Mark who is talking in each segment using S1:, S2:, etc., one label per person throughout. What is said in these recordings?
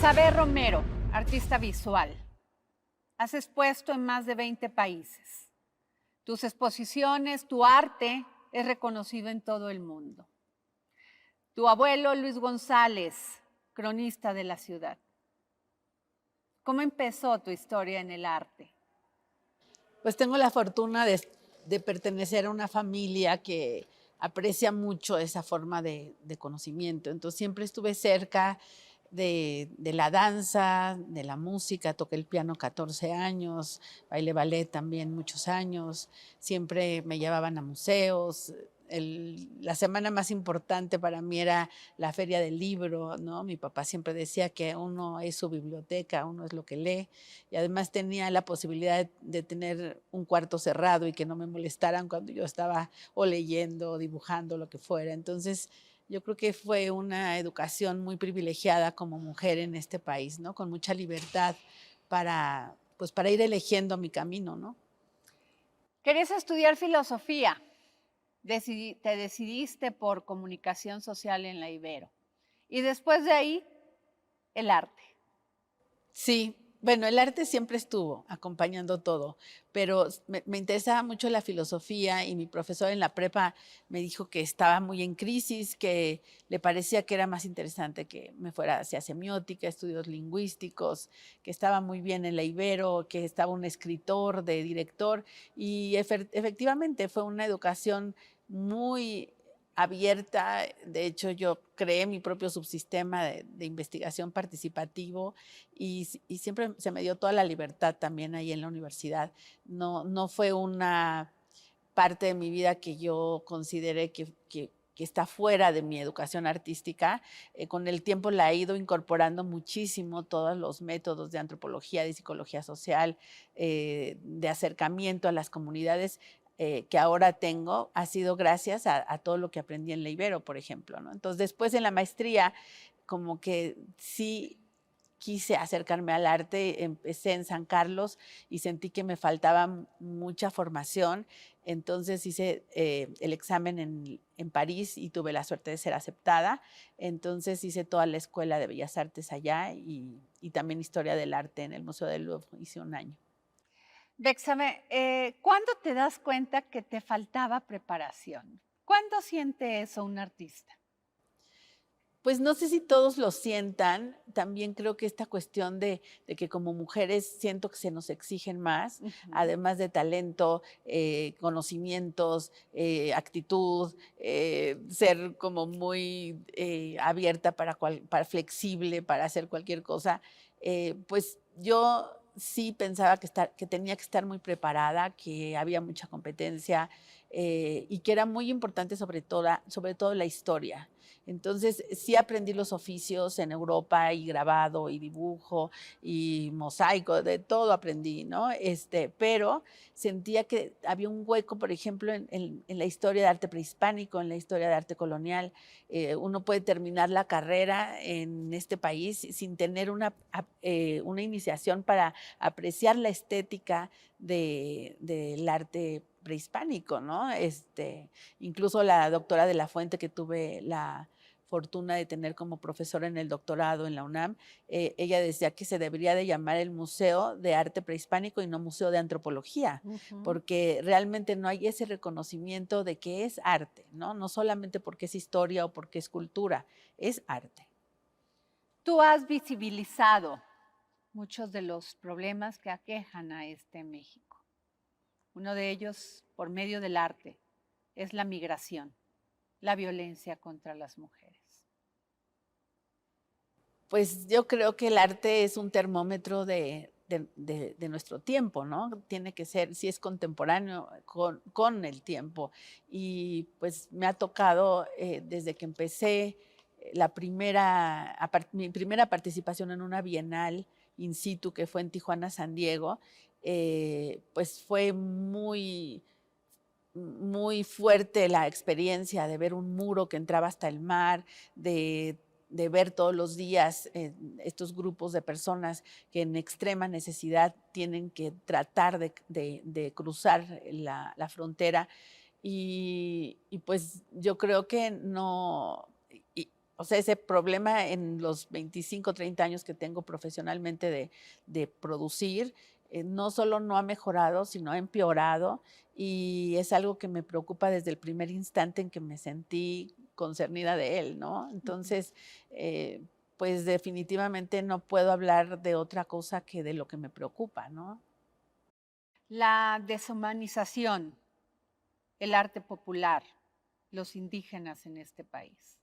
S1: Bexabe Romero, artista visual. Has expuesto en más de 20 países. Tus exposiciones, tu arte es reconocido en todo el mundo. Tu abuelo Luis González, cronista de la ciudad. ¿Cómo empezó tu historia en el arte?
S2: Pues tengo la fortuna de pertenecer a una familia que aprecia mucho esa forma de conocimiento. Entonces siempre estuve cerca de la danza, de la música, toqué el piano 14 años, bailé ballet también muchos años, siempre me llevaban a museos. La semana más importante para mí era la feria del libro, ¿no? Mi papá siempre decía que uno es su biblioteca, uno es lo que lee, y además tenía la posibilidad de tener un cuarto cerrado y que no me molestaran cuando yo estaba o leyendo o dibujando, lo que fuera. Entonces, yo creo que fue una educación muy privilegiada como mujer en este país, ¿no? Con mucha libertad pues para ir eligiendo mi camino, ¿no?
S1: Querías estudiar filosofía. Te decidiste por comunicación social en la Ibero. Y después de ahí, el arte.
S2: Sí, bueno, el arte siempre estuvo acompañando todo, pero me interesaba mucho la filosofía y mi profesor en la prepa me dijo que estaba muy en crisis, que le parecía que era más interesante que me fuera hacia semiótica, estudios lingüísticos, que estaba muy bien en la Ibero, que estaba un escritor de director y efectivamente fue una educación muy abierta. De hecho, yo creé mi propio subsistema de investigación participativo y siempre se me dio toda la libertad también ahí en la universidad. No fue una parte de mi vida que yo consideré que está fuera de mi educación artística. Con el tiempo la he ido incorporando muchísimo todos los métodos de antropología, de psicología social, de acercamiento a las comunidades que ahora tengo, ha sido gracias a todo lo que aprendí en la Ibero, por ejemplo, ¿no? Entonces, después en la maestría, como que sí quise acercarme al arte, empecé en San Carlos y sentí que me faltaba mucha formación, entonces hice el examen en París y tuve la suerte de ser aceptada, entonces hice toda la Escuela de Bellas Artes allá y también Historia del Arte en el Museo del Louvre, hice un año.
S1: Bexabe, ¿cuándo te das cuenta que te faltaba preparación? ¿Cuándo siente eso un artista?
S2: Pues no sé si todos lo sientan, también creo que esta cuestión de que como mujeres siento que se nos exigen más,
S1: Ujú.
S2: además de talento, conocimientos, actitud, ser como muy abierta para flexible, para hacer cualquier cosa, pues yo sí pensaba que tenía que estar muy preparada, que había mucha competencia y que era muy importante sobre todo la historia. Entonces, sí aprendí los oficios en Europa y grabado y dibujo y mosaico, de todo aprendí, ¿no? Pero sentía que había un hueco, por ejemplo, en la historia de arte prehispánico, en la historia de arte colonial. Uno puede terminar la carrera en este país sin tener una iniciación para apreciar la estética del arte prehispánico, ¿no? Incluso la doctora de la Fuente que tuve la fortuna de tener como profesora en el doctorado en la UNAM, ella decía que se debería de llamar el Museo de Arte Prehispánico y no Museo de Antropología,
S1: Ujú.
S2: porque realmente no hay ese reconocimiento de que es arte, ¿no? No solamente porque es historia o porque es cultura, es arte.
S1: Tú has visibilizado muchos de los problemas que aquejan a este México. Uno de ellos, por medio del arte, es la migración, la violencia contra las mujeres.
S2: Pues yo creo que el arte es un termómetro de nuestro tiempo, ¿no? Tiene que ser, si es contemporáneo, con el tiempo. Y pues me ha tocado desde que empecé mi primera participación en una bienal in situ que fue en Tijuana, San Diego, pues fue muy fuerte la experiencia de ver un muro que entraba hasta el mar, de ver todos los días estos grupos de personas que en extrema necesidad tienen que tratar de cruzar la frontera. Y pues yo creo que no, o sea, ese problema en los 25, 30 años que tengo profesionalmente de producir, no solo no ha mejorado, sino ha empeorado y es algo que me preocupa desde el primer instante en que me sentí concernida de él, ¿no? Entonces, pues definitivamente no puedo hablar de otra cosa que de lo que me preocupa, ¿no?
S1: La deshumanización, el arte popular, los indígenas en este país.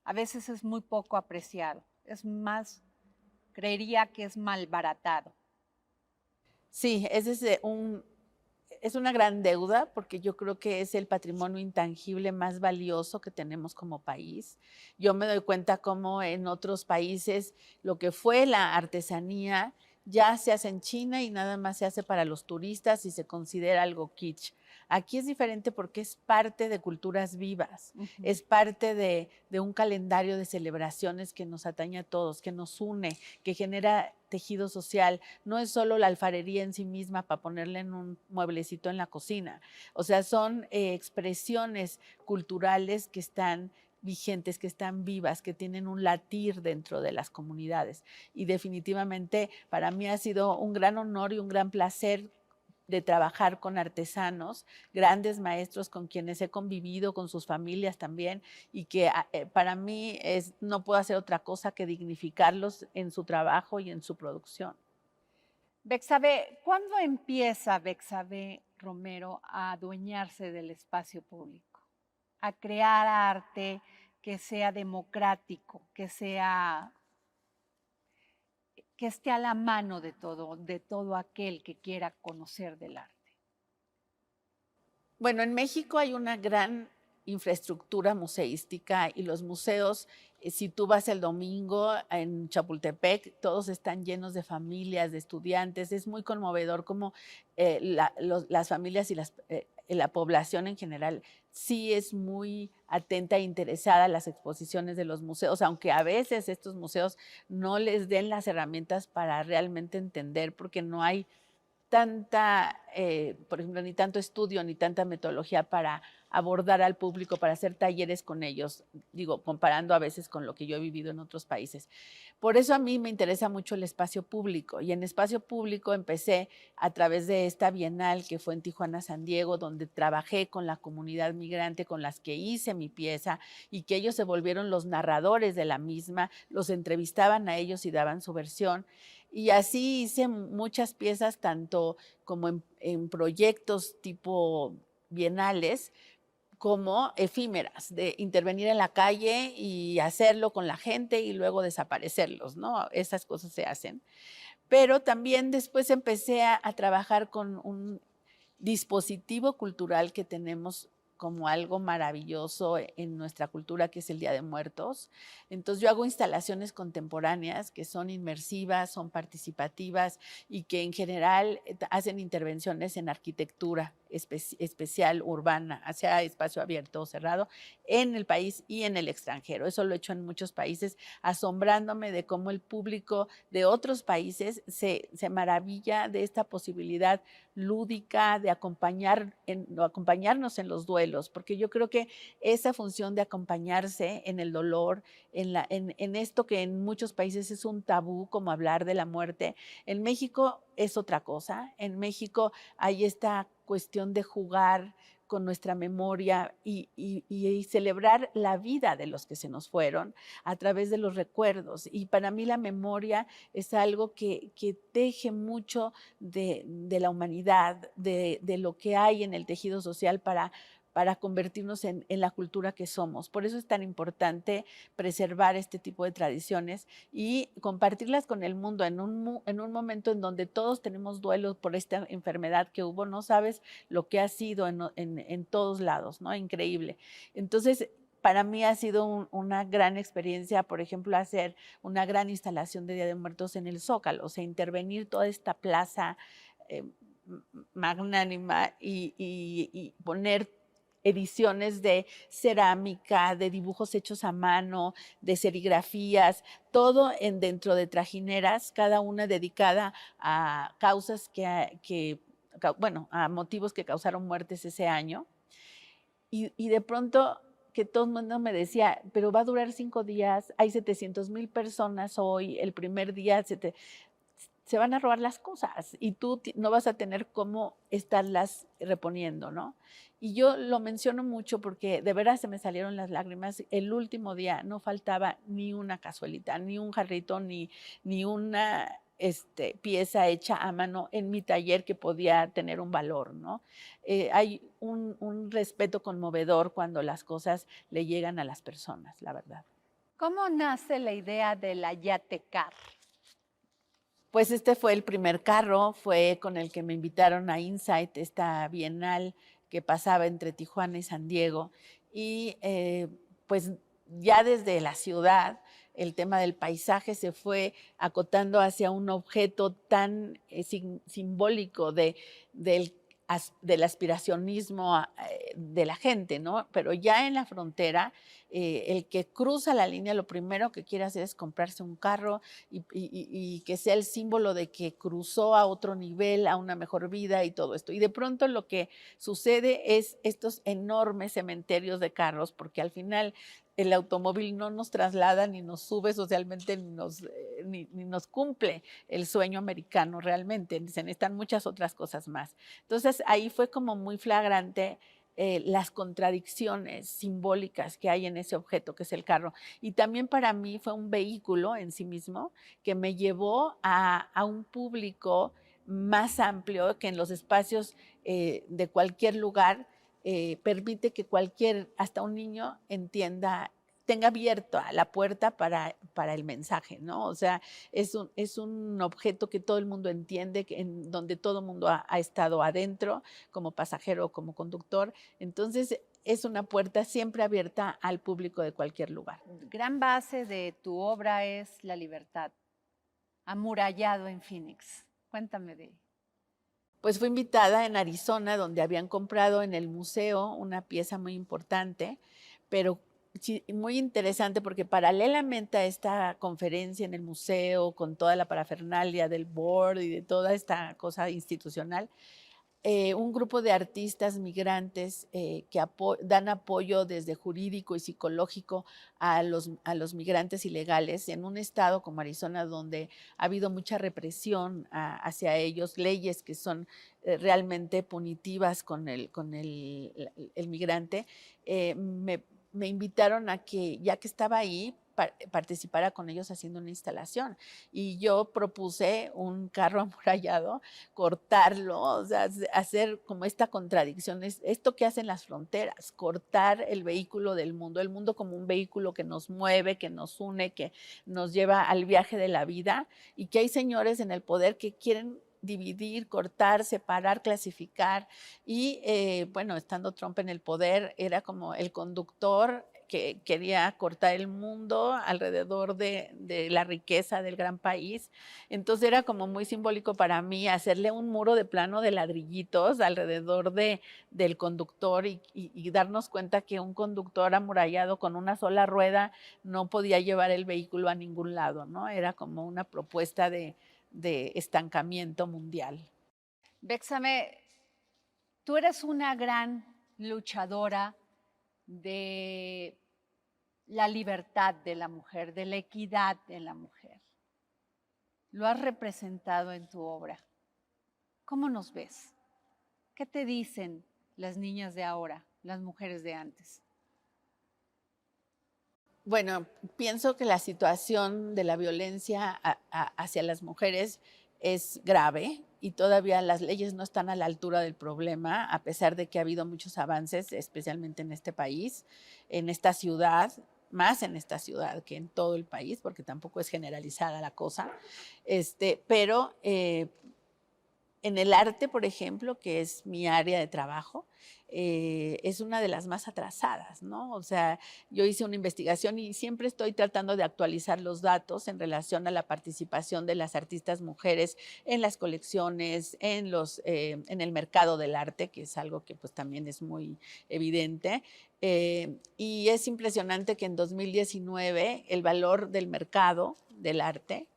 S1: A veces es muy poco apreciado, es más, creería que es malbaratado.
S2: Sí, ese es una gran deuda porque yo creo que es el patrimonio intangible más valioso que tenemos como país. Yo me doy cuenta cómo en otros países lo que fue la artesanía ya se hace en China y nada más se hace para los turistas y se considera algo kitsch. Aquí es diferente porque es parte de culturas vivas, es parte de un calendario de celebraciones que nos atañe a todos, que nos une, que genera tejido social. No es solo la alfarería en sí misma para ponerle en un mueblecito en la cocina. O sea, son expresiones culturales que están vigentes, que están vivas, que tienen un latir dentro de las comunidades. Y definitivamente para mí ha sido un gran honor y un gran placer de trabajar con artesanos, grandes maestros con quienes he convivido, con sus familias también, y que para mí no puedo hacer otra cosa que dignificarlos en su trabajo y en su producción.
S1: Bexabe, ¿cuándo empieza Bexabe Romero a adueñarse del espacio público? A crear arte que sea democrático, que esté a la mano de todo aquel que quiera conocer del arte.
S2: Bueno, en México hay una gran infraestructura museística y los museos, si tú vas el domingo en Chapultepec, todos están llenos de familias, de estudiantes. Es muy conmovedor como las familias y la población en general sí es muy atenta e interesada a las exposiciones de los museos, aunque a veces estos museos no les den las herramientas para realmente entender, porque no hay tanta, por ejemplo, ni tanto estudio, ni tanta metodología para abordar al público, para hacer talleres con ellos, digo, comparando a veces con lo que yo he vivido en otros países. Por eso a mí me interesa mucho el espacio público y en espacio público empecé a través de esta bienal que fue en Tijuana, San Diego, donde trabajé con la comunidad migrante con las que hice mi pieza y que ellos se volvieron los narradores de la misma, los entrevistaban a ellos y daban su versión. Y así hice muchas piezas, tanto como en proyectos tipo bienales, como efímeras, de intervenir en la calle y hacerlo con la gente y luego desaparecerlos, ¿no? Esas cosas se hacen. Pero también después empecé a trabajar con un dispositivo cultural que tenemos como algo maravilloso en nuestra cultura, que es el Día de Muertos. Entonces yo hago instalaciones contemporáneas que son inmersivas, son participativas y que en general hacen intervenciones en arquitectura especial, urbana, hacia espacio abierto o cerrado, en el país y en el extranjero. Eso lo he hecho en muchos países, asombrándome de cómo el público de otros países se maravilla de esta posibilidad lúdica de acompañarnos en los duelos, porque yo creo que esa función de acompañarse en el dolor, en esto que en muchos países es un tabú, como hablar de la muerte, en México es otra cosa. En México hay esta cuestión de jugar con nuestra memoria y celebrar la vida de los que se nos fueron a través de los recuerdos. Y para mí la memoria es algo que teje mucho de la humanidad, de lo que hay en el tejido social para convertirnos en la cultura que somos. Por eso es tan importante preservar este tipo de tradiciones y compartirlas con el mundo en un momento en donde todos tenemos duelos por esta enfermedad que hubo. No sabes lo que ha sido en todos lados, ¿no? Increíble. Entonces, para mí ha sido una gran experiencia, por ejemplo, hacer una gran instalación de Día de Muertos en el Zócalo, o sea, intervenir toda esta plaza eh, magnánima y poner ediciones de cerámica, de dibujos hechos a mano, de serigrafías, todo dentro de trajineras, cada una dedicada a causas bueno, a motivos que causaron muertes ese año. Y de pronto que todo el mundo me decía, pero va a durar 5 días, hay 700,000 personas hoy, el primer día se van a robar las cosas y tú no vas a tener cómo estarlas reponiendo, ¿no? Y yo lo menciono mucho porque de veras se me salieron las lágrimas. El último día no faltaba ni una cazuelita, ni un jarrito, ni una pieza hecha a mano en mi taller que podía tener un valor, ¿no? Hay un respeto conmovedor cuando las cosas le llegan a las personas, la verdad.
S1: ¿Cómo nace la idea de la Yatecar?
S2: Pues este fue el primer carro, fue con el que me invitaron a Insight, esta bienal que pasaba entre Tijuana y San Diego. Y pues ya desde la ciudad, el tema del paisaje se fue acotando hacia un objeto tan simbólico del aspiracionismo de la gente, ¿no? Pero ya en la frontera, el que cruza la línea, lo primero que quiere hacer es comprarse un carro y que sea el símbolo de que cruzó a otro nivel, a una mejor vida y todo esto. Y de pronto lo que sucede es estos enormes cementerios de carros, porque al final el automóvil no nos traslada ni nos sube socialmente ni nos cumple el sueño americano realmente. Se necesitan muchas otras cosas más. Entonces ahí fue como muy flagrante las contradicciones simbólicas que hay en ese objeto que es el carro. Y también para mí fue un vehículo en sí mismo que me llevó a un público más amplio que en los espacios de cualquier lugar permite que hasta un niño entienda, tenga abierta la puerta para el mensaje, ¿no? O sea, es un objeto que todo el mundo entiende, en donde todo el mundo ha estado adentro, como pasajero o como conductor. Entonces, es una puerta siempre abierta al público de cualquier lugar.
S1: Gran base de tu obra es la libertad, amurallado en Phoenix. Cuéntame de...
S2: Pues fui invitada en Arizona, donde habían comprado en el museo una pieza muy importante, pero sí, muy interesante porque paralelamente a esta conferencia en el museo, con toda la parafernalia del board y de toda esta cosa institucional, un grupo de artistas migrantes que dan apoyo desde jurídico y psicológico a los migrantes ilegales en un estado como Arizona, donde ha habido mucha represión hacia ellos, leyes que son realmente punitivas con el migrante. Me invitaron a que, ya que estaba ahí, participara con ellos haciendo una instalación. Y yo propuse un carro amurallado, cortarlo, o sea, hacer como esta contradicción, esto que hacen las fronteras, cortar el vehículo del mundo, el mundo como un vehículo que nos mueve, que nos une, que nos lleva al viaje de la vida, y que hay señores en el poder que quieren dividir, cortar, separar, clasificar. Y bueno, estando Trump en el poder, era como el conductor que quería cortar el mundo alrededor de la riqueza del gran país. Entonces era como muy simbólico para mí hacerle un muro de plano de ladrillitos alrededor del conductor y darnos cuenta que un conductor amurallado con una sola rueda no podía llevar el vehículo a ningún lado, ¿no? Era como una propuesta de estancamiento mundial.
S1: Bexame, tú eres una gran luchadora de la libertad de la mujer, de la equidad de la mujer. Lo has representado en tu obra. ¿Cómo nos ves? ¿Qué te dicen las niñas de ahora, las mujeres de antes?
S2: Bueno, pienso que la situación de la violencia hacia las mujeres es grave y todavía las leyes no están a la altura del problema, a pesar de que ha habido muchos avances, especialmente en este país, en esta ciudad, más en esta ciudad que en todo el país, porque tampoco es generalizada la cosa. Pero en el arte, por ejemplo, que es mi área de trabajo, es una de las más atrasadas, ¿no? O sea, yo hice una investigación y siempre estoy tratando de actualizar los datos en relación a la participación de las artistas mujeres en las colecciones, en el mercado del arte, que es algo que pues también es muy evidente. Y es impresionante que en 2019 el valor del mercado del arte,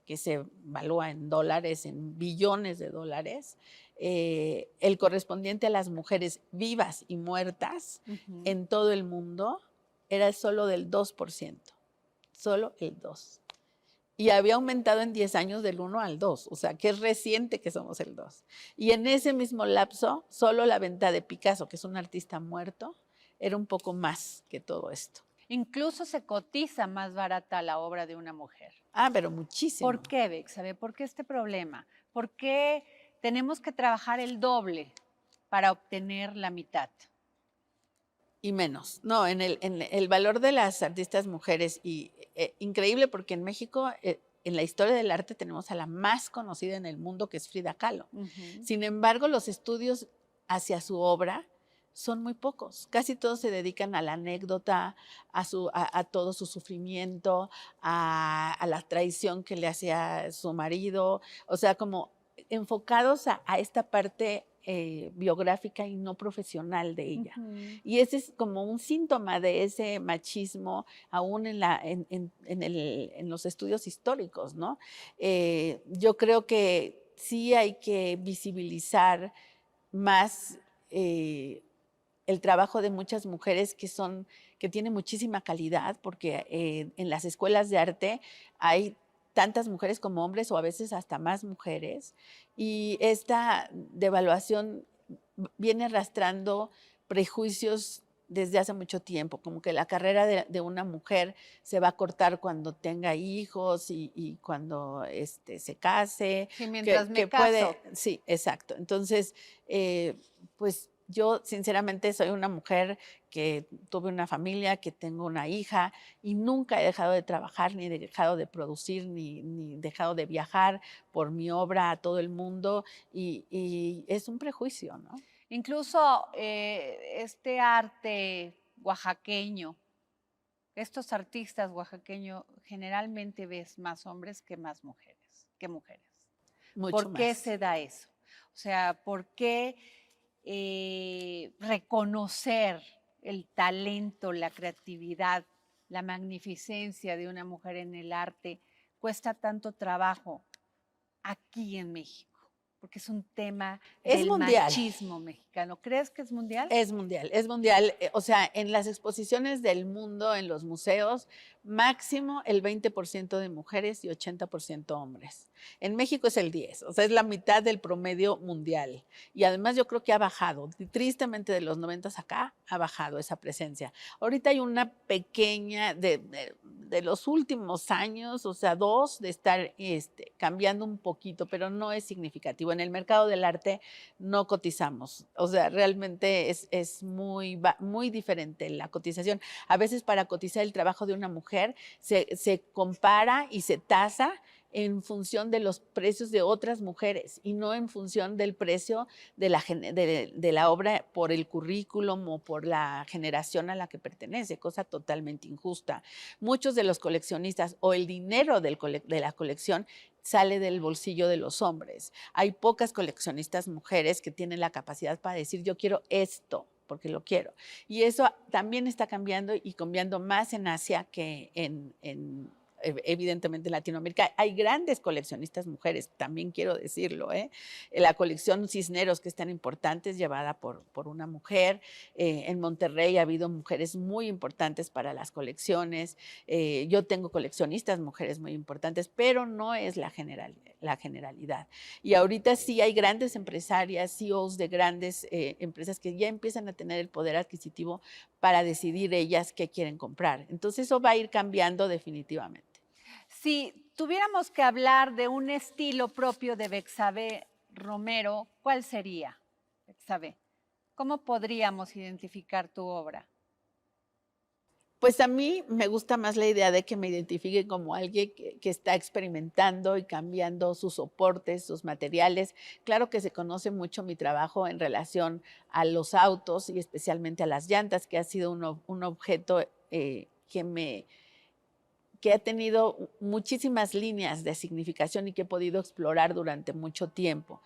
S2: que se evalúa en dólares, en billones de dólares, el correspondiente a las mujeres vivas y muertas en todo el mundo era solo del 2%, solo el 2%. Y había aumentado en 10 años del 1 al 2, o sea, que es reciente que somos el 2. Y en ese mismo lapso, solo la venta de Picasso, que es un artista muerto, era un poco más que todo esto.
S1: Incluso se cotiza más barata la obra de una mujer.
S2: Ah, pero muchísimo.
S1: ¿Por qué, Bexabe? ¿Por qué este problema? ¿Por qué tenemos que trabajar el doble para obtener la mitad?
S2: Y menos. No, en el valor de las artistas mujeres, y increíble porque en México, en la historia del arte, tenemos a la más conocida en el mundo, que es Frida Kahlo. Sin embargo, los estudios hacia su obra son muy pocos. Casi todos se dedican a la anécdota, a todo su sufrimiento, a la traición que le hacía su marido, o sea, como enfocados a esta parte biográfica y no profesional de ella. Y ese es como un síntoma de ese machismo aún en los estudios históricos, ¿no? Yo creo que sí hay que visibilizar más el trabajo de muchas mujeres que tienen muchísima calidad, porque en las escuelas de arte hay tantas mujeres como hombres, o a veces hasta más mujeres, y esta devaluación viene arrastrando prejuicios desde hace mucho tiempo, como que la carrera de una mujer se va a cortar cuando tenga hijos y cuando se case.
S1: Sí, mientras me caso.
S2: Sí, exacto. Entonces, pues yo sinceramente soy una mujer que tuve una familia, que tengo una hija, y nunca he dejado de trabajar, ni he dejado de producir, ni dejado de viajar por mi obra a todo el mundo, y es un prejuicio, ¿no?
S1: Incluso este arte oaxaqueño, estos artistas oaxaqueños, generalmente ves más hombres que más mujeres,
S2: Mucho
S1: ¿Por qué
S2: más.
S1: se da eso? O sea, ¿por qué reconocer el talento, la creatividad, la magnificencia de una mujer en el arte cuesta tanto trabajo aquí en México? Porque es un tema del machismo mexicano. ¿Crees que es mundial?
S2: Es mundial, es mundial. O sea, en las exposiciones del mundo, en los museos, máximo el 20% de mujeres y 80% hombres. En México es el 10%, o sea, es la mitad del promedio mundial. Y además yo creo que ha bajado, tristemente de los 90 acá, ha bajado esa presencia. Ahorita hay una pequeña, de los últimos años, o sea, 2, de estar cambiando un poquito, pero no es significativo. En el mercado del arte no cotizamos, o sea, realmente es muy diferente la cotización. A veces para cotizar el trabajo de una mujer se compara y se tasa en función de los precios de otras mujeres y no en función del precio de la obra por el currículum o por la generación a la que pertenece, cosa totalmente injusta. Muchos de los coleccionistas o el dinero de la colección sale del bolsillo de los hombres. Hay pocas coleccionistas mujeres que tienen la capacidad para decir yo quiero esto, porque lo quiero. Y eso también está cambiando y cambiando más en Asia que evidentemente en Latinoamérica. Hay grandes coleccionistas mujeres, también quiero decirlo. La colección Cisneros, que es tan importante, es llevada por una mujer. En Monterrey ha habido mujeres muy importantes para las colecciones. Yo tengo coleccionistas mujeres muy importantes, pero no es la generalidad. Y ahorita sí hay grandes empresarias, CEOs de grandes empresas que ya empiezan a tener el poder adquisitivo para decidir ellas qué quieren comprar. Entonces eso va a ir cambiando definitivamente.
S1: Si tuviéramos que hablar de un estilo propio de Bexabe Romero, ¿cuál sería, Bexabe? ¿Cómo podríamos identificar tu obra?
S2: Pues a mí me gusta más la idea de que me identifique como alguien que está experimentando y cambiando sus soportes, sus materiales. Claro que se conoce mucho mi trabajo en relación a los autos y especialmente a las llantas, que ha sido un objeto que ha tenido muchísimas líneas de significación y que he podido explorar durante mucho tiempo.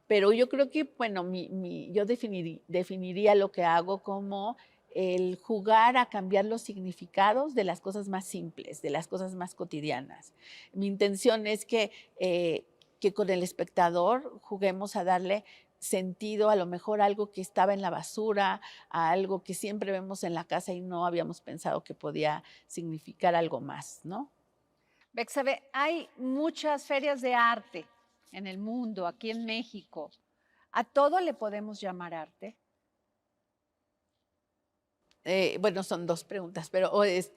S2: Pero yo creo que, bueno, yo definiría lo que hago como el jugar a cambiar los significados de las cosas más simples, de las cosas más cotidianas. Mi intención es que con el espectador juguemos a darle sentido a lo mejor algo que estaba en la basura, a algo que siempre vemos en la casa y no habíamos pensado que podía significar algo más, ¿no?
S1: Bexabe, hay muchas ferias de arte en el mundo, aquí en México. ¿A todo le podemos llamar arte?
S2: Bueno, son dos preguntas, pero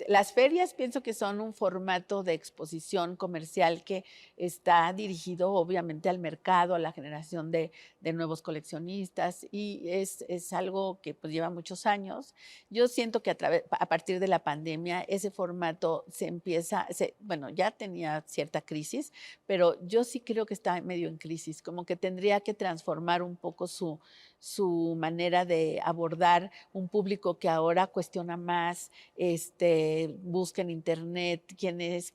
S2: las ferias pienso que son un formato de exposición comercial que está dirigido obviamente al mercado, a la generación de nuevos coleccionistas y es algo que pues lleva muchos años. Yo siento que a partir de la pandemia ese formato bueno, ya tenía cierta crisis, pero yo sí creo que está medio en crisis, como que tendría que transformar un poco su manera de abordar un público que ahora cuestiona más, busca en internet quién es,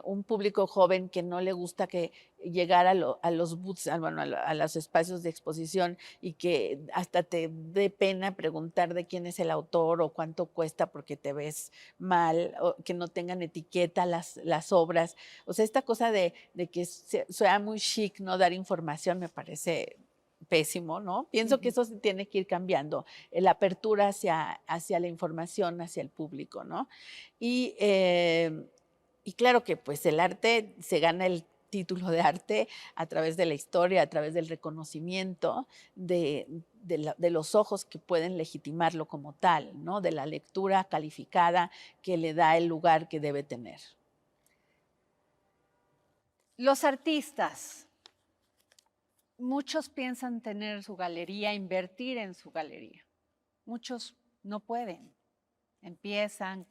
S2: un público joven que no le gusta que llegar a los booths, bueno, a los espacios de exposición y que hasta te dé pena preguntar de quién es el autor o cuánto cuesta porque te ves mal, o que no tengan etiqueta las obras. O sea, esta cosa de que sea muy chic no dar información me parece pésimo, ¿no? Pienso que eso se tiene que ir cambiando, la apertura hacia la información, hacia el público, ¿no? Y claro que pues el arte se gana el título de arte a través de la historia, a través del reconocimiento de los ojos que pueden legitimarlo como tal, ¿no? De la lectura calificada que le da el lugar que debe tener.
S1: Los artistas, muchos piensan tener su galería, invertir en su galería. Muchos no pueden. Empiezan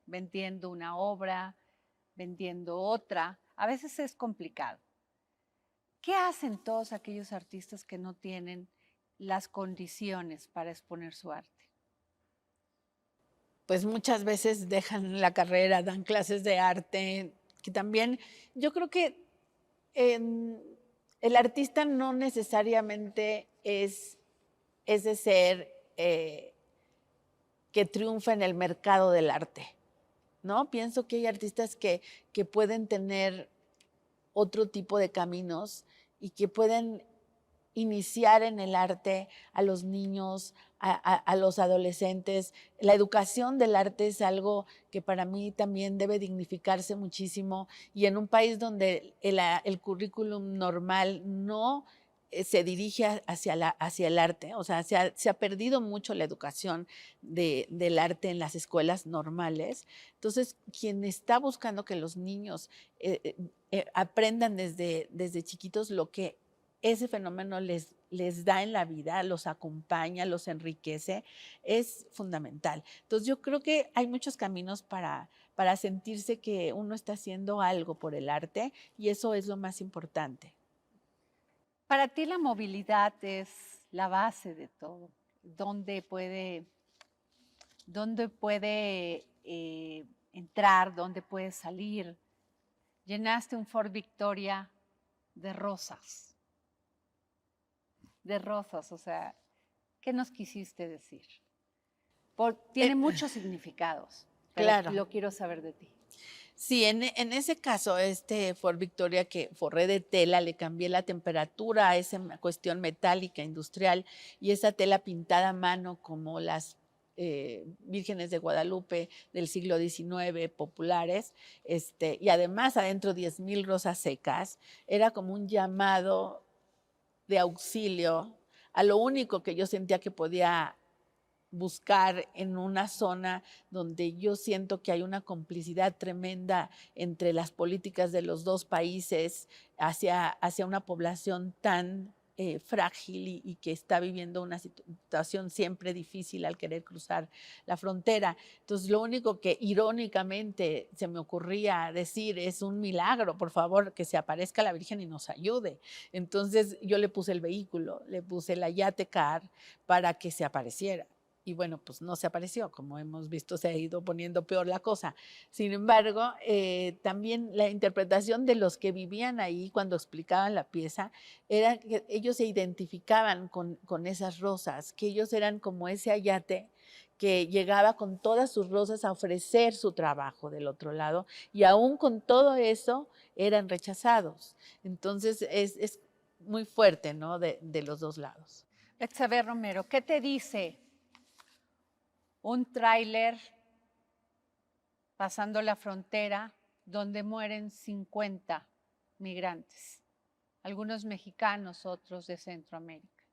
S1: vendiendo una obra, vendiendo otra. A veces es complicado. ¿Qué hacen todos aquellos artistas que no tienen las condiciones para exponer su arte?
S2: Pues muchas veces dejan la carrera, dan clases de arte, que también yo creo que el artista no necesariamente es de ser que triunfa en el mercado del arte, ¿no? Pienso que hay artistas que pueden tener otro tipo de caminos y que pueden iniciar en el arte a los niños, a los adolescentes. La educación del arte es algo que para mí también debe dignificarse muchísimo y en un país donde el currículum normal no se dirige hacia el arte, o sea, se ha perdido mucho la educación del arte en las escuelas normales. Entonces, quien está buscando que los niños aprendan desde chiquitos lo que ese fenómeno les da en la vida, los acompaña, los enriquece, es fundamental. Entonces yo creo que hay muchos caminos para sentirse que uno está haciendo algo por el arte y eso es lo más importante.
S1: Para ti la movilidad es la base de todo. ¿Dónde puede entrar? ¿Dónde puede salir? Llenaste un Ford Victoria de rosas. De rosas, o sea, ¿qué nos quisiste decir? Tiene muchos significados, pero
S2: Claro.
S1: lo quiero saber de ti.
S2: Sí, en ese caso, Ford Victoria que forré de tela, le cambié la temperatura a esa cuestión metálica industrial y esa tela pintada a mano como las vírgenes de Guadalupe del siglo XIX populares, y además adentro 10,000 rosas secas, era como un llamado de auxilio a lo único que yo sentía que podía buscar en una zona donde yo siento que hay una complicidad tremenda entre las políticas de los dos países hacia una población tan frágil y que está viviendo una situación siempre difícil al querer cruzar la frontera. Entonces, lo único que irónicamente se me ocurría decir es un milagro, por favor, que se aparezca la Virgen y nos ayude. Entonces, yo le puse el vehículo, le puse la Yate Car para que se apareciera. Y bueno, pues no se apareció, como hemos visto, se ha ido poniendo peor la cosa. Sin embargo, también la interpretación de los que vivían ahí cuando explicaban la pieza era que ellos se identificaban con esas rosas, que ellos eran como ese ayate que llegaba con todas sus rosas a ofrecer su trabajo del otro lado y aún con todo eso eran rechazados. Entonces, muy fuerte, ¿no? De los dos lados.
S1: Betsabe Romero, ¿qué te dice un tráiler pasando la frontera donde mueren 50 migrantes? Algunos mexicanos, otros de Centroamérica.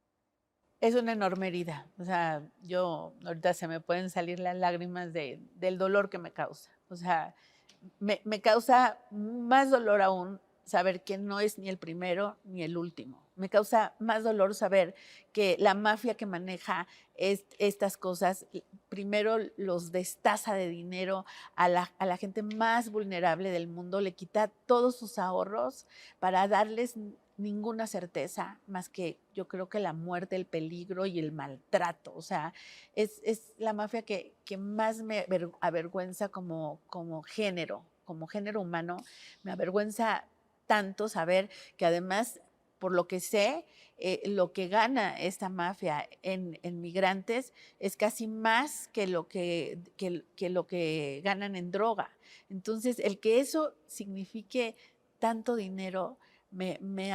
S2: Es una enorme herida. O sea, yo ahorita se me pueden salir las lágrimas del dolor que me causa. O sea, me causa más dolor aún saber que no es ni el primero ni el último. Me causa más dolor saber que la mafia que maneja estas cosas, primero los destaza de dinero a la gente más vulnerable del mundo, le quita todos sus ahorros para darles ninguna certeza más que yo creo que la muerte, el peligro y el maltrato. O sea, es la mafia que más me avergüenza como género humano. Me avergüenza tanto saber que además, por lo que sé, lo que gana esta mafia en migrantes es casi más que lo que ganan en droga. Entonces, el que eso signifique tanto dinero me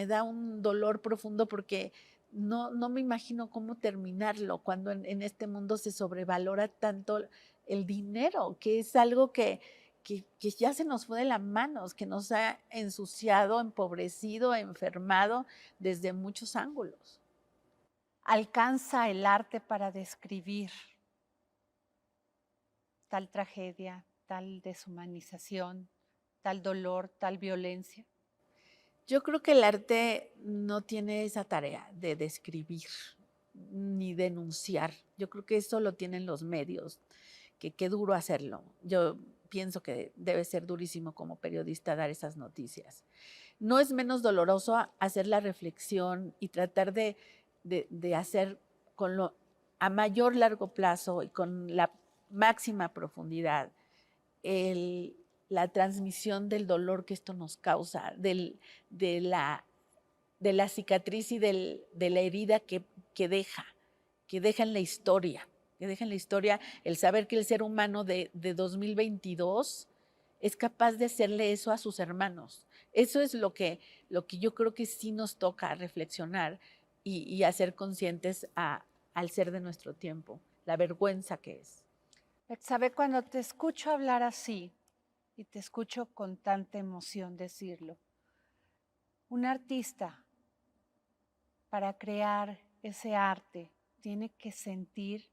S2: da un dolor profundo porque no me imagino cómo terminarlo cuando en este mundo se sobrevalora tanto el dinero, que es algo que ya se nos fue de las manos, que nos ha ensuciado, empobrecido, enfermado desde muchos ángulos.
S1: ¿Alcanza el arte para describir tal tragedia, tal deshumanización, tal dolor, tal violencia?
S2: Yo creo que el arte no tiene esa tarea de describir ni denunciar. Yo creo que eso lo tienen los medios, que qué duro hacerlo. Yo pienso que debe ser durísimo como periodista dar esas noticias. No es menos doloroso hacer la reflexión y tratar de hacer a mayor largo plazo y con la máxima profundidad la transmisión del dolor que esto nos causa, de la cicatriz y de la herida que deja en la historia, el saber que el ser humano de 2022 es capaz de hacerle eso a sus hermanos. Eso es lo que yo creo que sí nos toca reflexionar y hacer conscientes al ser de nuestro tiempo, la vergüenza que es.
S1: Betsabe, cuando te escucho hablar así y te escucho con tanta emoción decirlo, un artista para crear ese arte tiene que sentir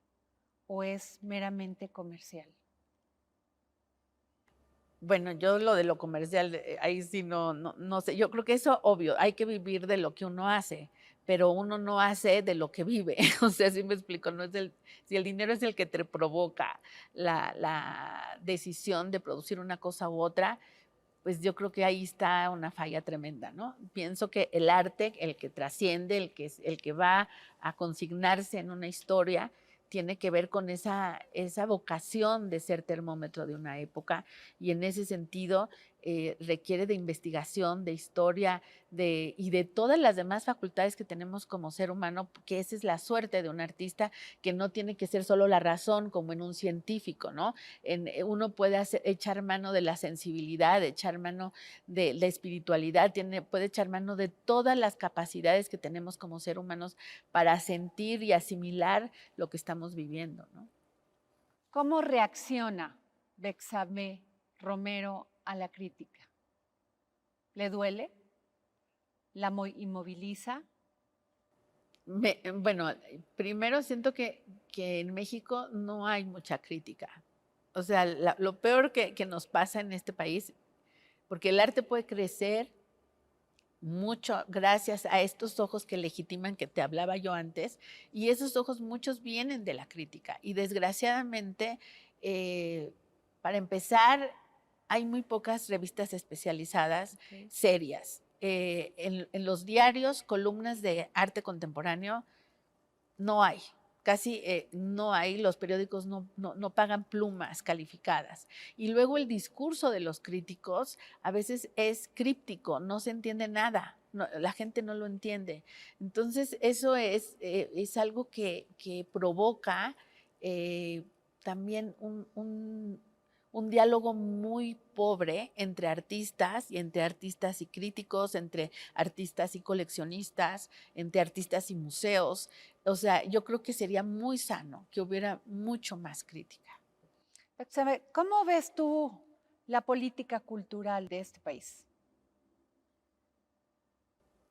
S1: o es meramente comercial.
S2: Bueno, yo lo de lo comercial, ahí sí no sé. Yo creo que eso, obvio, hay que vivir de lo que uno hace, pero uno no hace de lo que vive. O sea, sí me explico, no es si el dinero es el que te provoca la decisión de producir una cosa u otra, pues yo creo que ahí está una falla tremenda, ¿no? Pienso que el arte, el que trasciende, el que va a consignarse en una historia, tiene que ver con esa vocación de ser termómetro de una época y en ese sentido requiere de investigación, de historia y de todas las demás facultades que tenemos como ser humano, que esa es la suerte de un artista, que no tiene que ser solo la razón como en un científico, ¿no? Uno puede echar mano de la sensibilidad, echar mano de la espiritualidad, puede echar mano de todas las capacidades que tenemos como ser humanos para sentir y asimilar lo que estamos viviendo, ¿no?
S1: ¿Cómo reacciona Betsabe Romero a la crítica? ¿Le duele? ¿La inmoviliza?
S2: Bueno, primero siento que en México no hay mucha crítica. O sea, lo peor que nos pasa en este país, porque el arte puede crecer mucho gracias a estos ojos que legitiman que te hablaba yo antes, y esos ojos muchos vienen de la crítica. Y desgraciadamente, para empezar, hay muy pocas revistas especializadas serias. En los diarios, columnas de arte contemporáneo, no hay. Casi no hay, los periódicos no pagan plumas calificadas. Y luego el discurso de los críticos a veces es críptico, no se entiende nada, la gente no lo entiende. Entonces eso es algo que provoca también un diálogo muy pobre entre artistas y críticos, entre artistas y coleccionistas, entre artistas y museos. O sea, yo creo que sería muy sano que hubiera mucho más crítica.
S1: Betsabe, ¿cómo ves tú la política cultural de este país?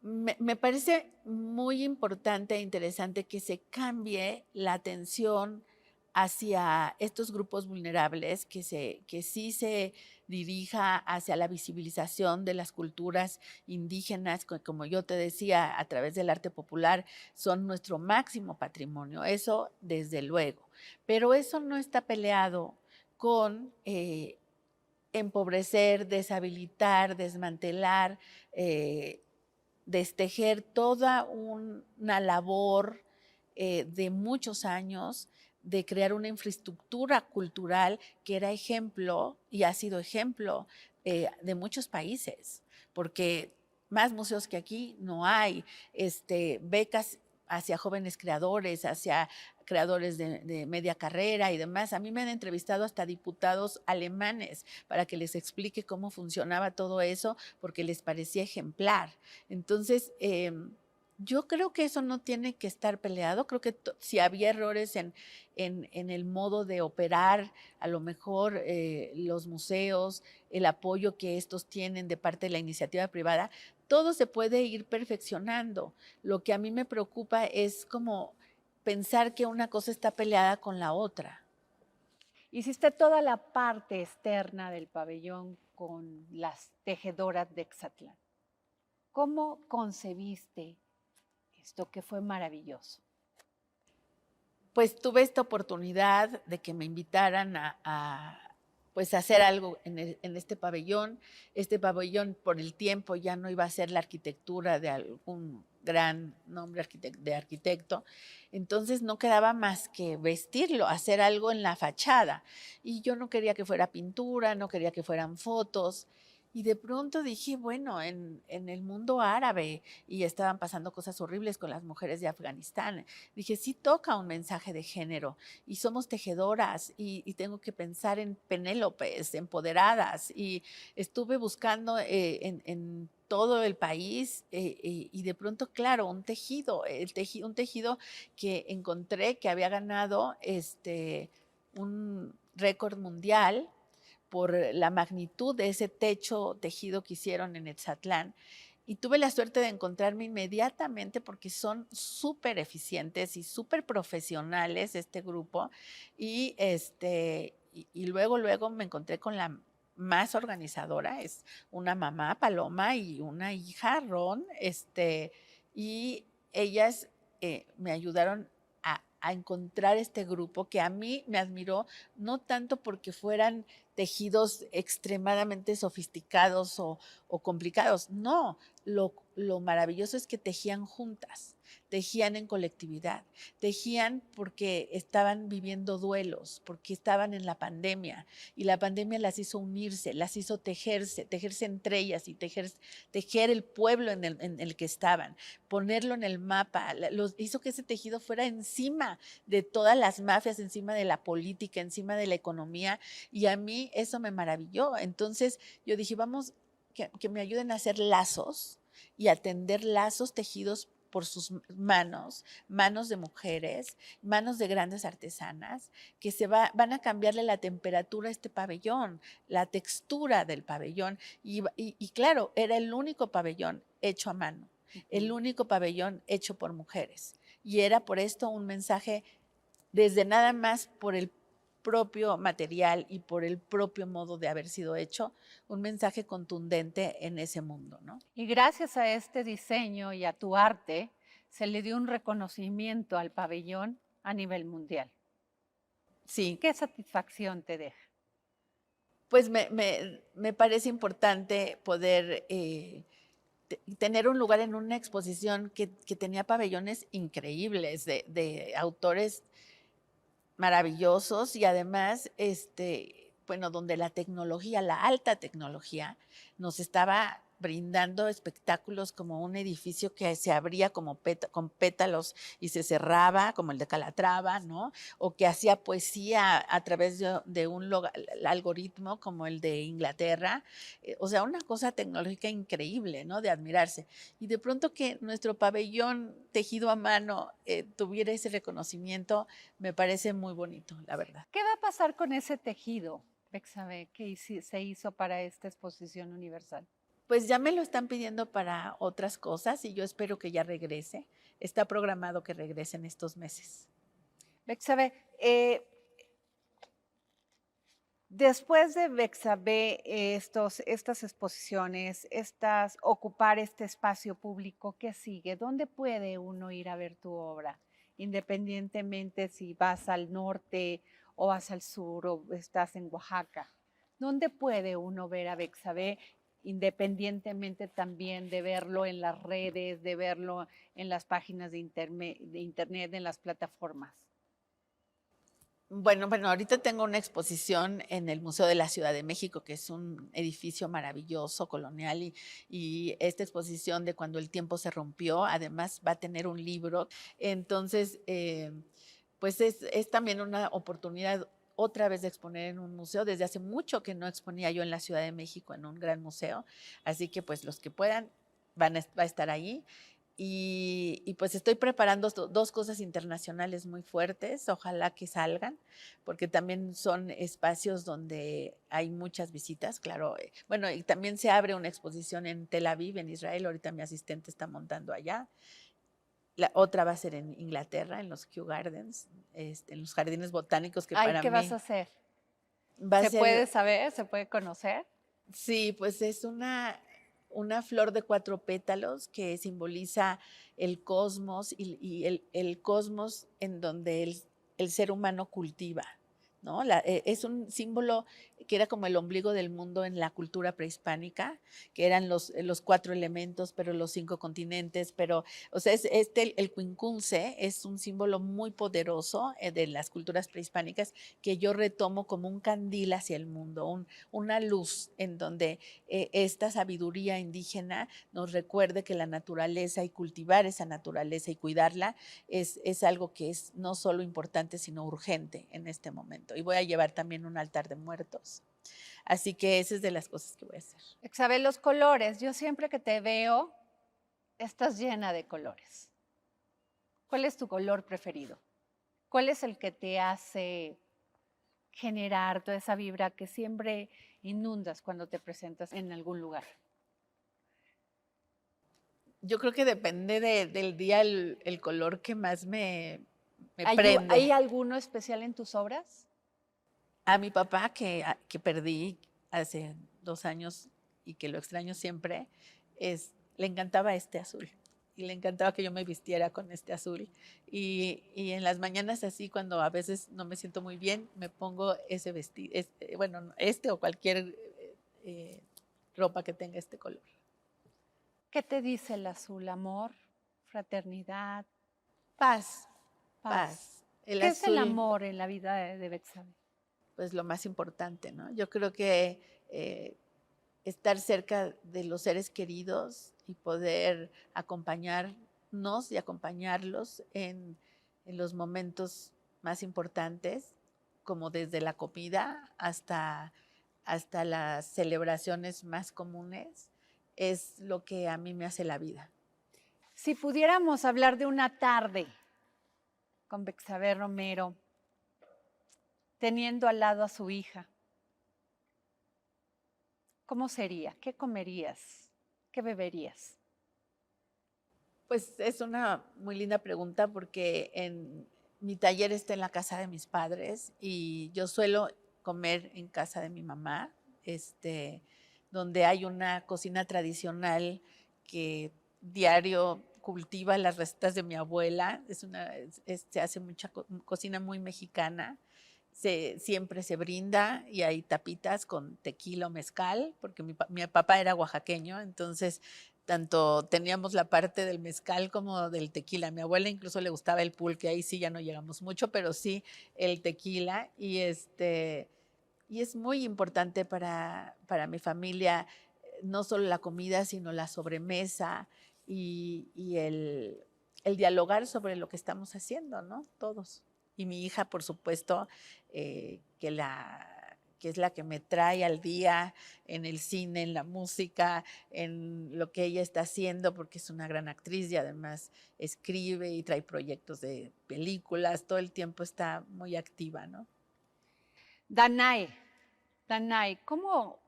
S2: Me parece muy importante e interesante que se cambie la atención hacia estos grupos vulnerables, que sí se dirija hacia la visibilización de las culturas indígenas, como yo te decía, a través del arte popular, son nuestro máximo patrimonio, eso desde luego. Pero eso no está peleado con empobrecer, deshabilitar, desmantelar, destejer toda una labor de muchos años de crear una infraestructura cultural que era ejemplo y ha sido ejemplo de muchos países, porque más museos que aquí no hay, becas hacia jóvenes creadores, hacia creadores de media carrera y demás. A mí me han entrevistado hasta diputados alemanes para que les explique cómo funcionaba todo eso, porque les parecía ejemplar. Entonces, yo creo que eso no tiene que estar peleado. Creo que si había errores en el modo de operar, a lo mejor los museos, el apoyo que estos tienen de parte de la iniciativa privada, todo se puede ir perfeccionando. Lo que a mí me preocupa es como pensar que una cosa está peleada con la otra.
S1: Hiciste toda la parte externa del pabellón con las tejedoras de Exatlán. ¿Cómo concebiste esto que fue maravilloso?
S2: Pues tuve esta oportunidad de que me invitaran pues hacer algo en este pabellón. Este pabellón por el tiempo ya no iba a ser la arquitectura de algún gran nombre de arquitecto, entonces no quedaba más que vestirlo, hacer algo en la fachada. Y yo no quería que fuera pintura, no quería que fueran fotos. Y de pronto dije, bueno, en el mundo árabe, y estaban pasando cosas horribles con las mujeres de Afganistán, dije, sí toca un mensaje de género y somos tejedoras y tengo que pensar en Penélopes, empoderadas, y estuve buscando en todo el país y de pronto, claro, un tejido que encontré que había ganado un récord mundial por la magnitud de ese techo tejido que hicieron en Etzatlán. Y tuve la suerte de encontrarme inmediatamente porque son súper eficientes y súper profesionales este grupo. Y luego me encontré con la más organizadora, es una mamá, Paloma, y una hija, Ron, y ellas me ayudaron a encontrar este grupo que a mí me admiró, no tanto porque fueran tejidos extremadamente sofisticados o complicados, no, lo maravilloso es que tejían juntas, tejían en colectividad, tejían porque estaban viviendo duelos, porque estaban en la pandemia y la pandemia las hizo unirse, las hizo tejerse entre ellas y tejer el pueblo en el que estaban, ponerlo en el mapa, hizo que ese tejido fuera encima de todas las mafias, encima de la política, encima de la economía, y a mí eso me maravilló. Entonces yo dije, vamos, que me ayuden a hacer lazos y a tender lazos tejidos por sus manos, manos de mujeres, manos de grandes artesanas, que van a cambiarle la temperatura a este pabellón, la textura del pabellón. Y claro, era el único pabellón hecho a mano, el único pabellón hecho por mujeres. Y era por esto un mensaje, desde nada más por el propio material y por el propio modo de haber sido hecho, un mensaje contundente en ese mundo, ¿no?
S1: Y gracias a este diseño y a tu arte, se le dio un reconocimiento al pabellón a nivel mundial.
S2: Sí.
S1: ¿Qué satisfacción te deja?
S2: Pues me parece importante poder tener un lugar en una exposición que tenía pabellones increíbles de autores maravillosos y además, bueno, donde la tecnología, la alta tecnología, nos estaba brindando espectáculos como un edificio que se abría como con pétalos y se cerraba, como el de Calatrava, ¿no? O que hacía poesía a través de un algoritmo como el de Inglaterra. O sea, una cosa tecnológica increíble, ¿no? De admirarse. Y de pronto que nuestro pabellón tejido a mano tuviera ese reconocimiento, me parece muy bonito, la verdad.
S1: ¿Qué va a pasar con ese tejido, Bexabe, que se hizo para esta exposición universal?
S2: Pues ya me lo están pidiendo para otras cosas y yo espero que ya regrese. Está programado que regrese en estos meses.
S1: Bexabe, después de Bexabe, estas exposiciones, ocupar este espacio público, ¿qué sigue? ¿Dónde puede uno ir a ver tu obra? Independientemente si vas al norte o vas al sur o estás en Oaxaca. ¿Dónde puede uno ver a Bexabe? Independientemente también de verlo en las redes, de verlo en las páginas de internet, en las plataformas.
S2: Bueno, ahorita tengo una exposición en el Museo de la Ciudad de México, que es un edificio maravilloso, colonial, y esta exposición de Cuando el tiempo se rompió, además va a tener un libro. Entonces, pues es también una oportunidad otra vez de exponer en un museo. Desde hace mucho que no exponía yo en la Ciudad de México en un gran museo, así que pues los que puedan va a estar ahí. Y pues estoy preparando dos cosas internacionales muy fuertes, ojalá que salgan, porque también son espacios donde hay muchas visitas, claro. Bueno, y también se abre una exposición en Tel Aviv, en Israel, ahorita mi asistente está montando allá. La otra va a ser en Inglaterra, en los Kew Gardens, en los jardines botánicos, que
S1: Ay,
S2: para
S1: ¿qué vas a
S2: mí
S1: hacer?
S2: va a
S1: ¿Se
S2: ser,
S1: puede saber? ¿Se puede conocer?
S2: sí, pues es una flor de 4 pétalos que simboliza el cosmos y el cosmos en donde el ser humano cultiva, ¿no? Es un símbolo que era como el ombligo del mundo en la cultura prehispánica, que eran los 4 elementos, pero los 5 continentes, pero, o sea, el quincunce es un símbolo muy poderoso de las culturas prehispánicas que yo retomo como un candil hacia el mundo, una luz en donde esta sabiduría indígena nos recuerde que la naturaleza y cultivar esa naturaleza y cuidarla es algo que es no solo importante, sino urgente en este momento. Y voy a llevar también un altar de muertos. Así que esa es de las cosas que voy a hacer.
S1: Exabel, los colores. Yo siempre que te veo, estás llena de colores. ¿Cuál es tu color preferido? ¿Cuál es el que te hace generar toda esa vibra que siempre inundas cuando te presentas en algún lugar?
S2: Yo creo que depende del día el color que más me
S1: ¿Hay,
S2: prende.
S1: ¿Hay alguno especial en tus obras?
S2: A mi papá, que perdí hace 2 años y que lo extraño siempre, le encantaba este azul. Y le encantaba que yo me vistiera con este azul. Y en las mañanas así, cuando a veces no me siento muy bien, me pongo ese vestido, bueno, este o cualquier eh, ropa que tenga este color.
S1: ¿Qué te dice el azul? Amor, fraternidad,
S2: Paz,
S1: paz.
S2: paz. El
S1: ¿Qué es el
S2: azul,
S1: amor en la vida de Betsabe?
S2: pues lo más importante, ¿no? Yo creo que estar cerca de los seres queridos y poder acompañarnos y acompañarlos en los momentos más importantes, como desde la comida hasta las celebraciones más comunes, es lo que a mí me hace la vida.
S1: Si pudiéramos hablar de una tarde con Betsabe Romero, teniendo al lado a su hija, ¿cómo sería? ¿Qué comerías? ¿Qué beberías?
S2: Pues es una muy linda pregunta porque mi taller está en la casa de mis padres y yo suelo comer en casa de mi mamá, donde hay una cocina tradicional que diario cultiva las recetas de mi abuela. Se hace mucha cocina muy mexicana. Siempre se brinda y hay tapitas con tequila o mezcal, porque mi papá era oaxaqueño, entonces tanto teníamos la parte del mezcal como del tequila. A mi abuela incluso le gustaba el pulque, ahí sí ya no llegamos mucho, pero sí el tequila. Y es muy importante para mi familia no solo la comida, sino la sobremesa y el dialogar sobre lo que estamos haciendo, ¿no? Todos. Y mi hija, por supuesto, que es la que me trae al día en el cine, en la música, en lo que ella está haciendo, porque es una gran actriz y además escribe y trae proyectos de películas, todo el tiempo está muy activa, ¿no?
S1: Danae, ¿cómo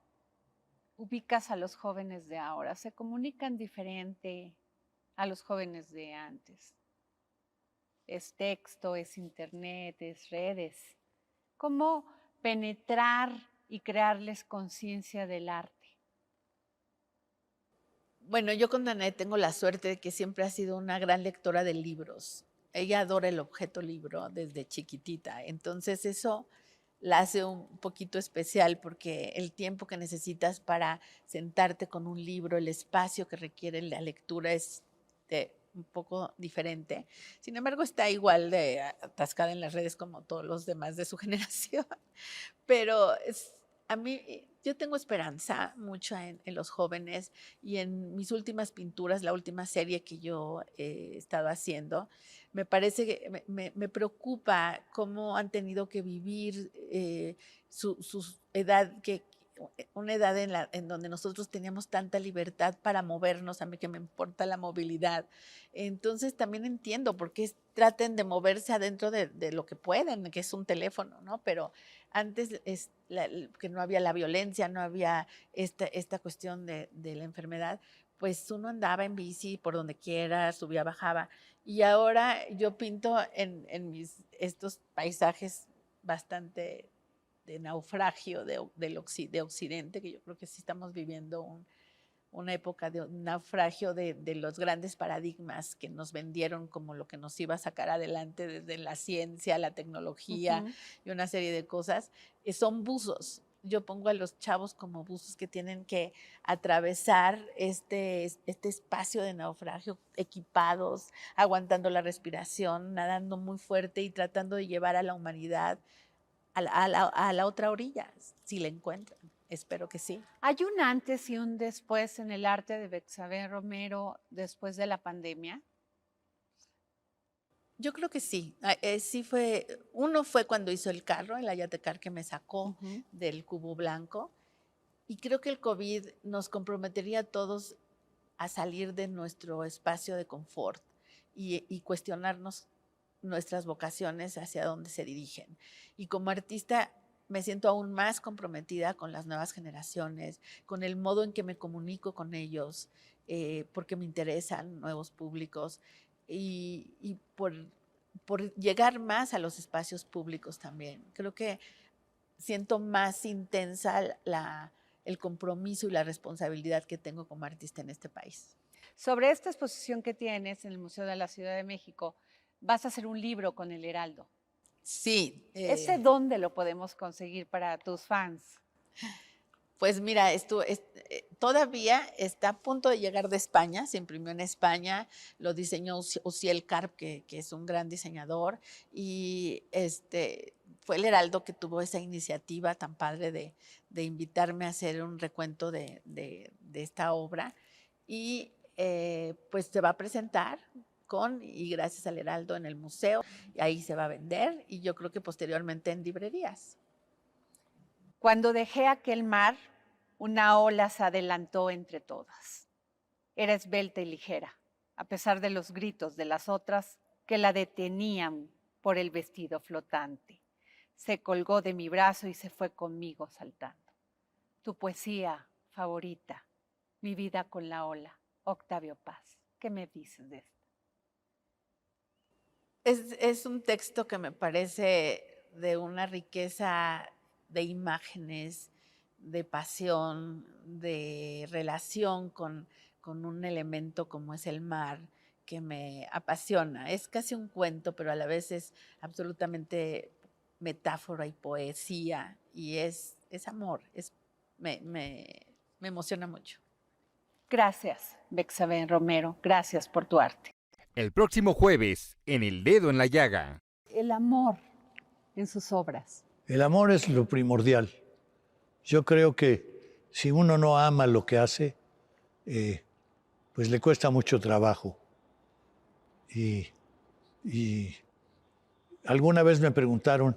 S1: ubicas a los jóvenes de ahora? ¿Se comunican diferente a los jóvenes de antes? ¿Es texto, es internet, es redes? ¿Cómo penetrar y crearles conciencia del arte?
S2: Bueno, yo con Danae tengo la suerte de que siempre ha sido una gran lectora de libros. Ella adora el objeto libro desde chiquitita, entonces eso la hace un poquito especial porque el tiempo que necesitas para sentarte con un libro, el espacio que requiere la lectura es un poco diferente. Sin embargo, está igual de atascada en las redes como todos los demás de su generación. Pero a mí, yo tengo esperanza mucho en los jóvenes y en mis últimas pinturas, la última serie que yo he estado haciendo, me parece que me preocupa cómo han tenido que vivir su edad, una edad en donde nosotros teníamos tanta libertad para movernos, a mí que me importa la movilidad. Entonces también entiendo por qué traten de moverse adentro de lo que pueden, que es un teléfono, ¿no? Pero antes que no había la violencia, no había esta cuestión de la enfermedad, pues uno andaba en bici por donde quiera, subía, bajaba. Y ahora yo pinto en estos paisajes bastante de naufragio de Occidente, que yo creo que sí estamos viviendo una época de un naufragio de los grandes paradigmas que nos vendieron como lo que nos iba a sacar adelante desde la ciencia, la tecnología y una serie de cosas. Son buzos. Yo pongo a los chavos como buzos que tienen que atravesar este espacio de naufragio equipados, aguantando la respiración, nadando muy fuerte y tratando de llevar a la humanidad a la otra orilla, si la encuentran. Espero que sí.
S1: ¿Hay un antes y un después en el arte de Betsabé Romero después de la pandemia?
S2: Yo creo que sí. Sí uno fue cuando hizo el carro, el Ayatecar que me sacó del cubo blanco. Y creo que el COVID nos comprometería a todos a salir de nuestro espacio de confort y cuestionarnos nuestras vocaciones hacia dónde se dirigen. Y como artista me siento aún más comprometida con las nuevas generaciones, con el modo en que me comunico con ellos, porque me interesan nuevos públicos y por llegar más a los espacios públicos también. Creo que siento más intensa el compromiso y la responsabilidad que tengo como artista en este país.
S1: Sobre esta exposición que tienes en el Museo de la Ciudad de México, vas a hacer un libro con el Heraldo.
S2: Sí.
S1: ¿Ese dónde lo podemos conseguir para tus fans?
S2: Pues mira, todavía está a punto de llegar de España, se imprimió en España, lo diseñó Uciel Karp, que es un gran diseñador, y fue el Heraldo que tuvo esa iniciativa tan padre de invitarme a hacer un recuento de esta obra, y pues se va a presentar y gracias al Heraldo en el museo, y ahí se va a vender, y yo creo que posteriormente en librerías.
S1: Cuando dejé aquel mar, una ola se adelantó entre todas. Era esbelta y ligera, a pesar de los gritos de las otras que la detenían por el vestido flotante. Se colgó de mi brazo y se fue conmigo saltando. Tu poesía favorita, Mi vida con la ola, Octavio Paz. ¿Qué me dices de esto?
S2: Es un texto que me parece de una riqueza de imágenes, de pasión, de relación con un elemento como es el mar, que me apasiona. Es casi un cuento, pero a la vez es absolutamente metáfora y poesía, y es amor, me emociona mucho.
S1: Gracias, Betsabé Romero. Gracias por tu arte.
S3: El próximo jueves, en El Dedo en la Llaga.
S1: El amor en sus obras.
S4: El amor es lo primordial. Yo creo que si uno no ama lo que hace, pues le cuesta mucho trabajo. Y alguna vez me preguntaron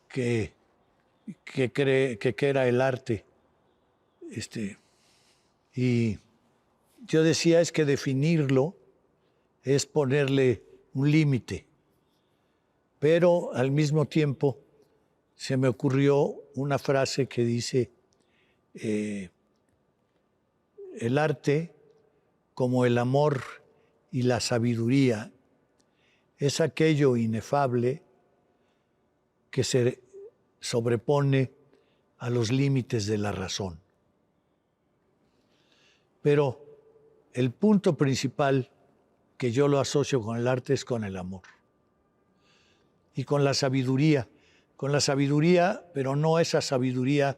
S4: qué era el arte. Y yo decía, es que definirlo es ponerle un límite. Pero al mismo tiempo se me ocurrió una frase que dice, el arte, como el amor y la sabiduría, es aquello inefable que se sobrepone a los límites de la razón. Pero el punto principal que yo lo asocio con el arte es con el amor y con la sabiduría. Con la sabiduría, pero no esa sabiduría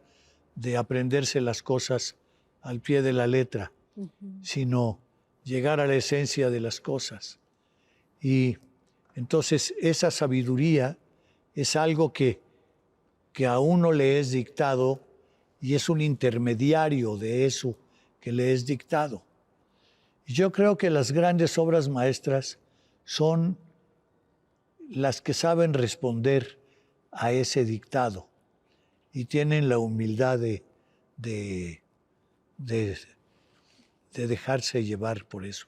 S4: de aprenderse las cosas al pie de la letra, sino llegar a la esencia de las cosas. Y entonces esa sabiduría es algo que a uno le es dictado y es un intermediario de eso que le es dictado. Y yo creo que las grandes obras maestras son las que saben responder a ese dictado y tienen la humildad de dejarse llevar por eso.